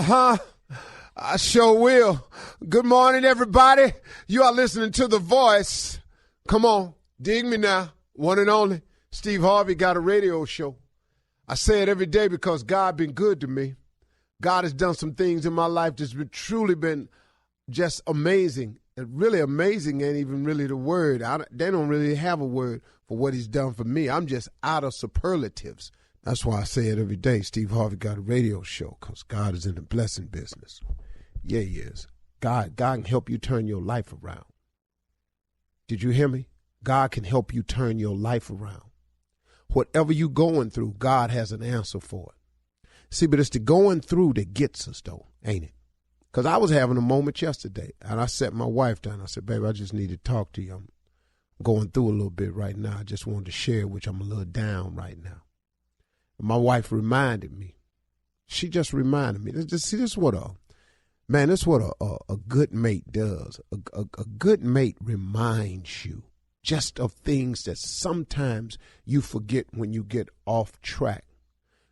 I sure will. Good morning, everybody. You are listening to The Voice. Come on, dig me now. One and only, Steve Harvey got a radio show. I say it every day because God been good to me. God has done some things in my life that's truly been just amazing. Really amazing ain't even really the word. They don't really have a word for what he's done for me. I'm just out of superlatives. That's why I say it every day. Steve Harvey got a radio show because God is in the blessing business. Yeah, he is. God can help you turn your life around. Did you hear me? God can help you turn your life around. Whatever you're going through, God has an answer for it. See, but it's the going through that gets us, though, ain't it? Because I was having a moment yesterday, and I sat my wife down. I said, baby, I just need to talk to you. I'm going through a little bit right now. I just wanted to share, which I'm a little down right now. And my wife reminded me. She just reminded me. This is what a good mate does. A good mate reminds you just of things that sometimes you forget when you get off track.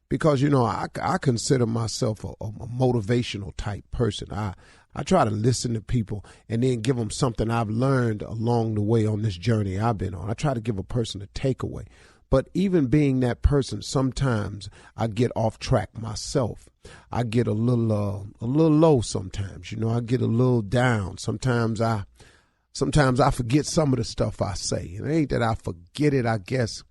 Because, you know, I consider myself a motivational type person. I try to listen to people and then give them something I've learned along the way on this journey I've been on. I try to give a person a takeaway. But even being that person, sometimes I get off track myself. I get a little low sometimes. You know, I get a little down. Sometimes I forget some of the stuff I say. It ain't that I forget it, I guess.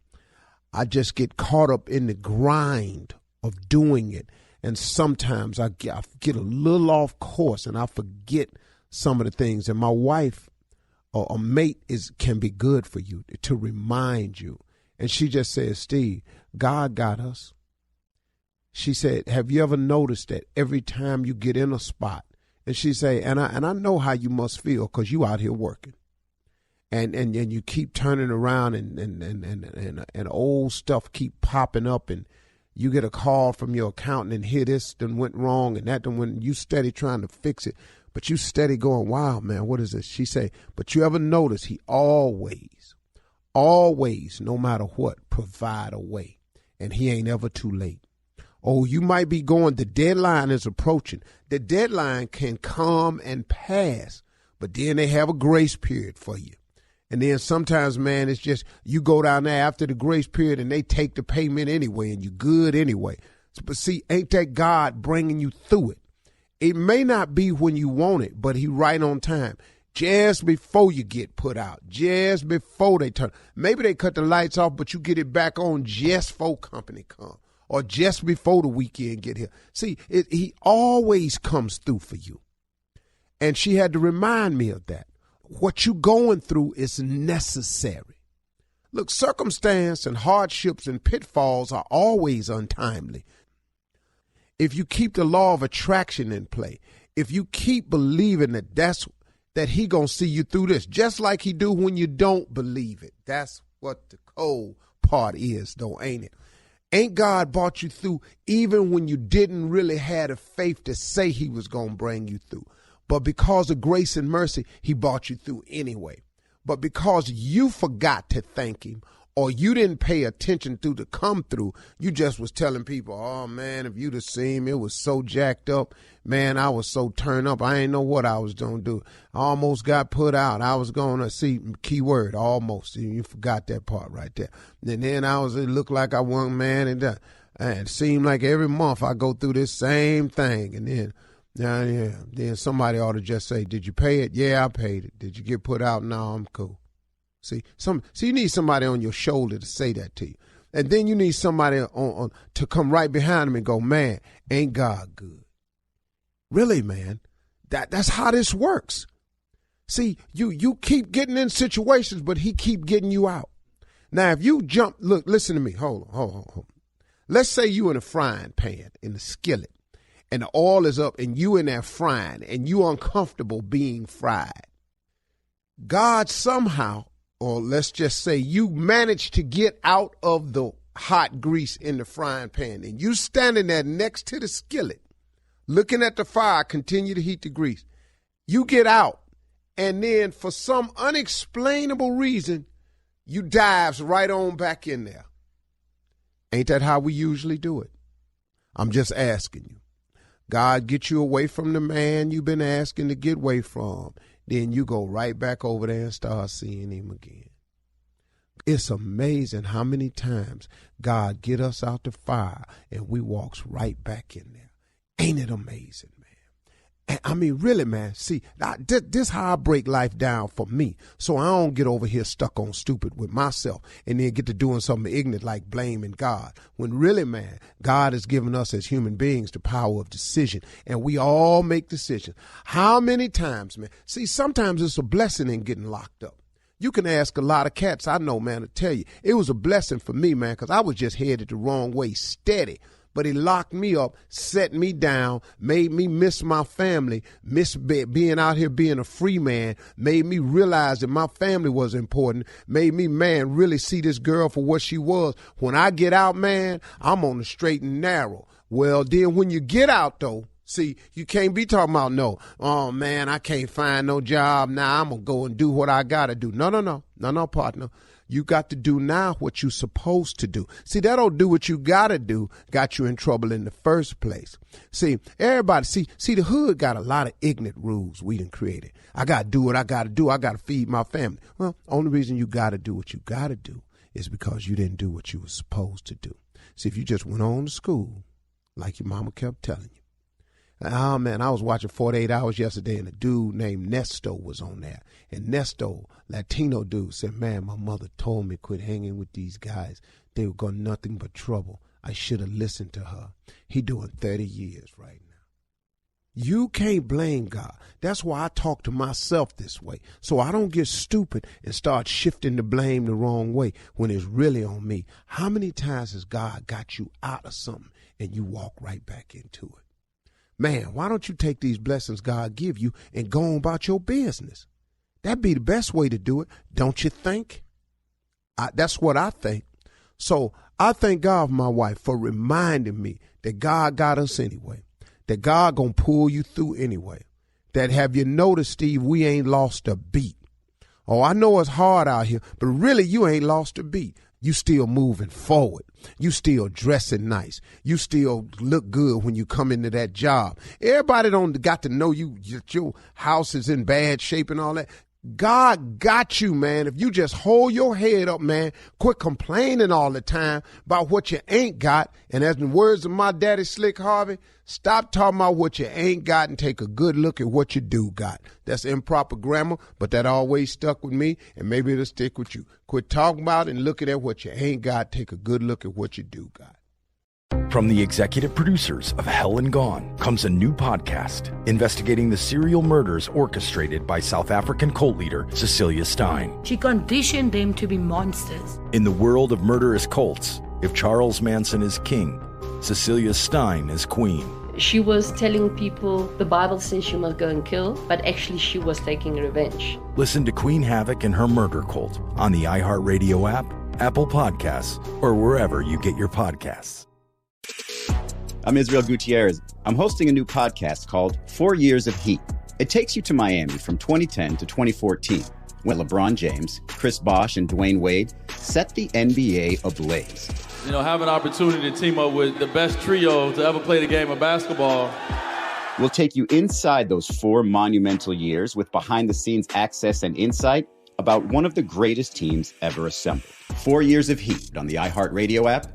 I just get caught up in the grind of doing it. And sometimes I get a little off course and I forget some of the things. And my wife or a mate can be good for you to remind you. And she just said, Steve, God got us. She said, have you ever noticed that every time you get in a spot, and she say, and I know how you must feel because you out here working. And you keep turning around and old stuff keep popping up and you get a call from your accountant and hear this done went wrong and that done went, you steady trying to fix it, but you steady going, wow, man, what is this? She say, but you ever notice he always, no matter what, provide a way, and he ain't ever too late. Oh, you might be going, the deadline is approaching. The deadline can come and pass, but then they have a grace period for you. And then sometimes, man, it's just you go down there after the grace period and they take the payment anyway and you good anyway. But see, ain't that God bringing you through it? It may not be when you want it, but he right on time. Just before you get put out, just before they turn. Maybe they cut the lights off, but you get it back on just before company come or just before the weekend get here. See, he always comes through for you. And she had to remind me of that. What you going through is necessary. Look, circumstance and hardships and pitfalls are always untimely. If you keep the law of attraction in play, if you keep believing that he gonna see you through this, just like he do when you don't believe it. That's what the cold part is, though, ain't it? Ain't God brought you through even when you didn't really have the faith to say he was gonna bring you through? But because of grace and mercy, he brought you through anyway. But because you forgot to thank him or you didn't pay attention to the come through, you just was telling people, oh, man, if you'd have seen me, it was so jacked up. Man, I was so turned up. I ain't know what I was going to do. I almost got put out. I was going to see, keyword, almost. You forgot that part right there. And then it looked like I won, man. And it seemed like every month I go through this same thing. And then, then somebody ought to just say, did you pay it? Yeah, I paid it. Did you get put out? No, I'm cool. See, you need somebody on your shoulder to say that to you. And then you need somebody on to come right behind them and go, man, ain't God good? Really, man, that's how this works. See, you keep getting in situations, but he keep getting you out. Now, if you jump, look, listen to me. Hold on. Let's say you in a frying pan, in the skillet, and the oil is up and you in there frying and you uncomfortable being fried. God somehow, or let's just say you managed to get out of the hot grease in the frying pan and you standing there next to the skillet, looking at the fire, continue to heat the grease. You get out and then for some unexplainable reason, you dives right on back in there. Ain't that how we usually do it? I'm just asking you. God get you away from the man you've been asking to get away from. Then you go right back over there and start seeing him again. It's amazing how many times God get us out the fire and we walks right back in there. Ain't it amazing, man? And I mean, really, man, see, this how I break life down for me. So I don't get over here stuck on stupid with myself and then get to doing something ignorant like blaming God. When really, man, God has given us as human beings the power of decision, and we all make decisions. How many times, man? See, sometimes it's a blessing in getting locked up. You can ask a lot of cats I know, man, to tell you. It was a blessing for me, man, because I was just headed the wrong way, steady. But he locked me up, set me down, made me miss my family, miss being out here being a free man, made me realize that my family was important, made me, man, really see this girl for what she was. When I get out, man, I'm on the straight and narrow. Well, then when you get out, though, see, you can't be talking about, no, oh, man, I can't find no job now. I'm going to go and do what I got to do. No, partner. You got to do now what you're supposed to do. See, that don't do what you got to do, got you in trouble in the first place. See, everybody, see, the hood got a lot of ignorant rules we done created. I got to do what I got to do. I got to feed my family. Well, only reason you got to do what you got to do is because you didn't do what you were supposed to do. See, if you just went on to school, like your mama kept telling you. Oh, man, I was watching 48 Hours yesterday, and a dude named Nesto was on there. And Nesto, Latino dude, said, man, my mother told me quit hanging with these guys. They were going nothing but trouble. I should have listened to her. He doing 30 years right now. You can't blame God. That's why I talk to myself this way, so I don't get stupid and start shifting the blame the wrong way when it's really on me. How many times has God got you out of something and you walk right back into it? Man, why don't you take these blessings God give you and go on about your business? That'd be the best way to do it, don't you think? That's what I think. So I thank God for my wife for reminding me that God got us anyway, that God gonna pull you through anyway, that have you noticed, Steve, we ain't lost a beat. Oh, I know it's hard out here, but really you ain't lost a beat. You still moving forward. You still dressing nice. You still look good when you come into that job. Everybody don't got to know you, your house is in bad shape and all that. God got you, man. If you just hold your head up, man, quit complaining all the time about what you ain't got. And as in the words of my daddy, Slick Harvey, stop talking about what you ain't got and take a good look at what you do got. That's improper grammar, but that always stuck with me, and maybe it'll stick with you. Quit talking about and looking at what you ain't got. Take a good look at what you do got. From the executive producers of Hell and Gone comes a new podcast investigating the serial murders orchestrated by South African cult leader Cecilia Stein. She conditioned them to be monsters. In the world of murderous cults, if Charles Manson is king, Cecilia Stein is queen. She was telling people the Bible says she must go and kill, but actually she was taking revenge. Listen to Queen Havoc and her murder cult on the iHeartRadio app, Apple Podcasts, or wherever you get your podcasts. I'm Israel Gutierrez. I'm hosting a new podcast called 4 Years of Heat. It takes you to Miami from 2010 to 2014, when LeBron James, Chris Bosh, and Dwayne Wade set the NBA ablaze. You know, have an opportunity to team up with the best trio to ever play the game of basketball. We'll take you inside those 4 monumental years with behind-the-scenes access and insight about one of the greatest teams ever assembled. 4 Years of Heat on the iHeartRadio app,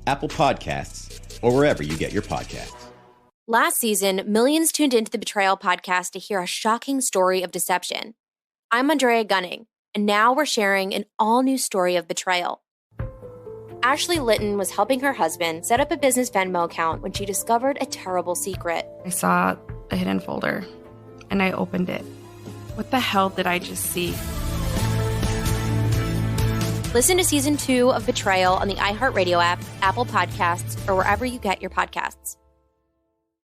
Apple Podcasts, or wherever you get your podcasts. Last season, millions tuned into the Betrayal podcast to hear a shocking story of deception. I'm Andrea Gunning, and now we're sharing an all-new story of betrayal. Ashley Litton was helping her husband set up a business Venmo account when she discovered a terrible secret. I saw a hidden folder, and I opened it. What the hell did I just see? Listen to Season 2 of Betrayal on the iHeartRadio app, Apple Podcasts, or wherever you get your podcasts.